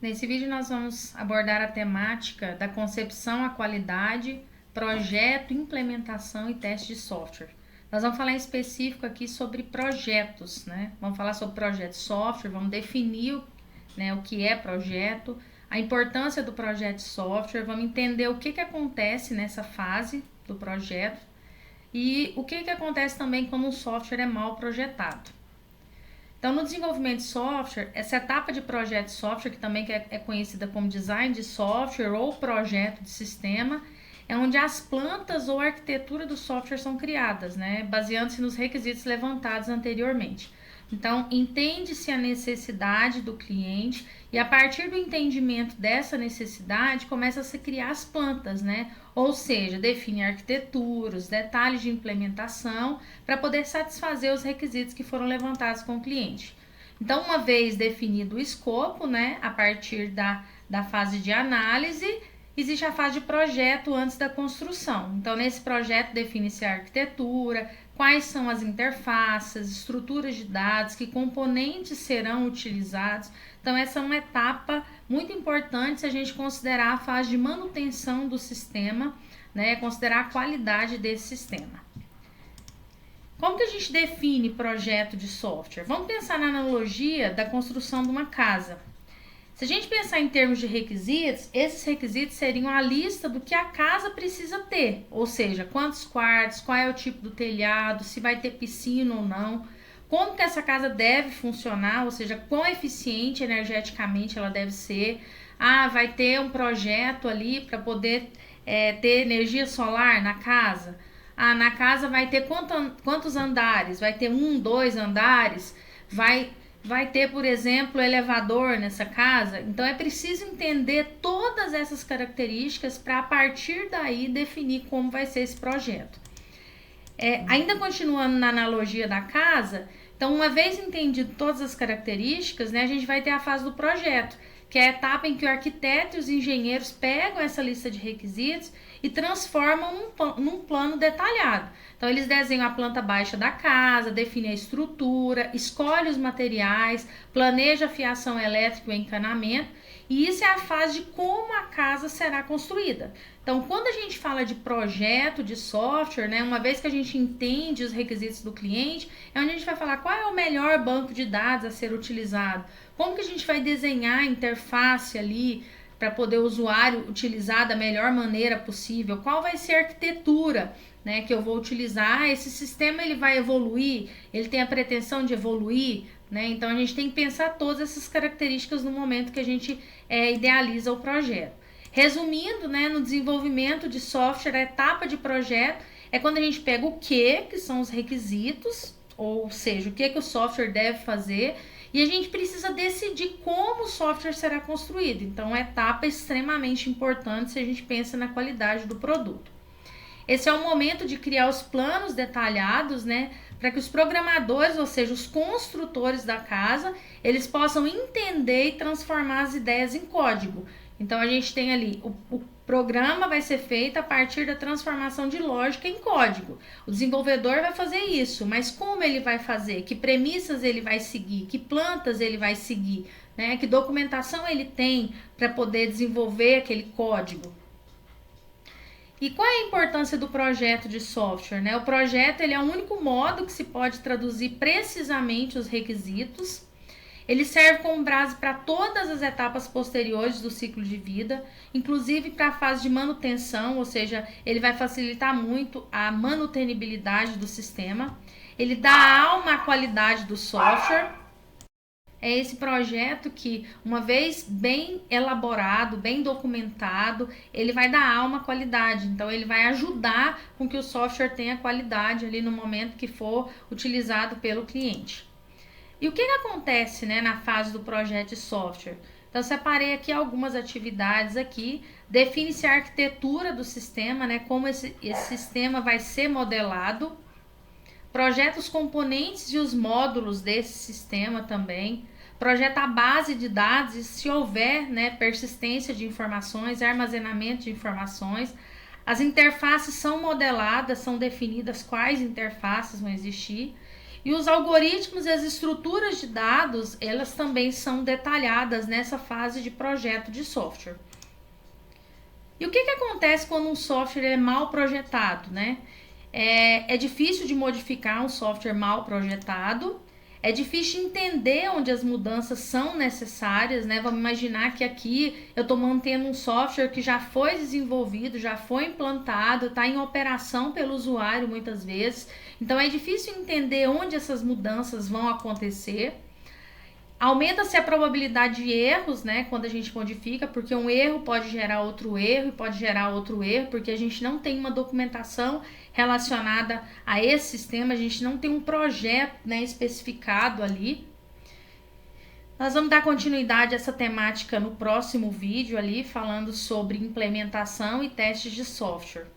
Nesse vídeo nós vamos abordar a temática da concepção à qualidade, projeto, implementação e teste de software. Nós vamos falar em específico aqui sobre projetos, né? Vamos falar sobre projeto de software, vamos definir o que é projeto, a importância do projeto de software, vamos entender o que acontece nessa fase do projeto e o que acontece também quando um software é mal projetado. Então, no desenvolvimento de software, essa etapa de projeto de software, que também é conhecida como design de software ou projeto de sistema, é onde as plantas ou a arquitetura do software são criadas, né, baseando-se nos requisitos levantados anteriormente. Então, entende-se a necessidade do cliente e a partir do entendimento dessa necessidade, começa a se criar as plantas, né? Ou seja, define a arquitetura, os detalhes de implementação para poder satisfazer os requisitos que foram levantados com o cliente. Então, uma vez definido o escopo, né, a partir da fase de análise, existe a fase de projeto antes da construção. Então, nesse projeto define-se a arquitetura, quais são as interfaces, estruturas de dados, que componentes serão utilizados. Então, essa é uma etapa muito importante se a gente considerar a fase de manutenção do sistema, né, considerar a qualidade desse sistema. Como que a gente define projeto de software? Vamos pensar na analogia da construção de uma casa. Se a gente pensar em termos de requisitos, esses requisitos seriam a lista do que a casa precisa ter, ou seja, quantos quartos, qual é o tipo do telhado, se vai ter piscina ou não, como que essa casa deve funcionar, ou seja, quão eficiente energeticamente ela deve ser. Vai ter um projeto ali para poder ter energia solar na casa. Na casa vai ter quantos andares? Vai ter 1, 2 andares? Vai ter, por exemplo, elevador nessa casa? Então, é preciso entender todas essas características para, a partir daí, definir como vai ser esse projeto. Ainda continuando na analogia da casa, então, uma vez entendido todas as características, né, a gente vai ter a fase do projeto, que é a etapa em que o arquiteto e os engenheiros pegam essa lista de requisitos e transformam num plano detalhado. Então, eles desenham a planta baixa da casa, definem a estrutura, escolhem os materiais, planejam a fiação elétrica e o encanamento, e isso é a fase de como a casa será construída. Então, quando a gente fala de projeto de software, né, uma vez que a gente entende os requisitos do cliente, é onde a gente vai falar qual é o melhor banco de dados a ser utilizado, como que a gente vai desenhar a interface ali para poder o usuário utilizar da melhor maneira possível, qual vai ser a arquitetura, né, que eu vou utilizar. Esse sistema ele vai evoluir, ele tem a pretensão de evoluir, né? Então a gente tem que pensar todas essas características no momento que a gente idealiza o projeto. Resumindo, né, no desenvolvimento de software, a etapa de projeto é quando a gente pega o que são os requisitos, ou seja, o que o software deve fazer, e a gente precisa decidir como o software será construído. Então, uma etapa extremamente importante se a gente pensa na qualidade do produto. Esse é o momento de criar os planos detalhados, né, para que os programadores, ou seja, os construtores da casa, eles possam entender e transformar as ideias em código. Então, a gente tem ali, o programa vai ser feito a partir da transformação de lógica em código. O desenvolvedor vai fazer isso, mas como ele vai fazer? Que premissas ele vai seguir? Que plantas ele vai seguir? Né? Que documentação ele tem para poder desenvolver aquele código? E qual é a importância do projeto de software? Né? O projeto ele é o único modo que se pode traduzir precisamente os requisitos. Ele serve como base para todas as etapas posteriores do ciclo de vida, inclusive para a fase de manutenção, ou seja, ele vai facilitar muito a manutenibilidade do sistema. Ele dá alma à qualidade do software. É esse projeto que, uma vez bem elaborado, bem documentado, ele vai dar alma à qualidade. Então, ele vai ajudar com que o software tenha qualidade ali no momento que for utilizado pelo cliente. E o que acontece, né, na fase do projeto de software? Então, separei aqui algumas atividades aqui. Define-se a arquitetura do sistema, né, como esse sistema vai ser modelado. Projeta os componentes e os módulos desse sistema também. Projeta a base de dados e, se houver, né, persistência de informações, armazenamento de informações. As interfaces são modeladas, são definidas quais interfaces vão existir. E os algoritmos e as estruturas de dados, elas também são detalhadas nessa fase de projeto de software. E o que acontece quando um software é mal projetado, né? É difícil de modificar um software mal projetado, é difícil entender onde as mudanças são necessárias, né? Vamos imaginar que aqui eu estou mantendo um software que já foi desenvolvido, já foi implantado, está em operação pelo usuário muitas vezes. Então é difícil entender onde essas mudanças vão acontecer. Aumenta-se a probabilidade de erros, né, quando a gente modifica, porque um erro pode gerar outro erro e pode gerar outro erro, porque a gente não tem uma documentação relacionada a esse sistema, a gente não tem um projeto, né, especificado ali. Nós vamos dar continuidade a essa temática no próximo vídeo ali, falando sobre implementação e testes de software.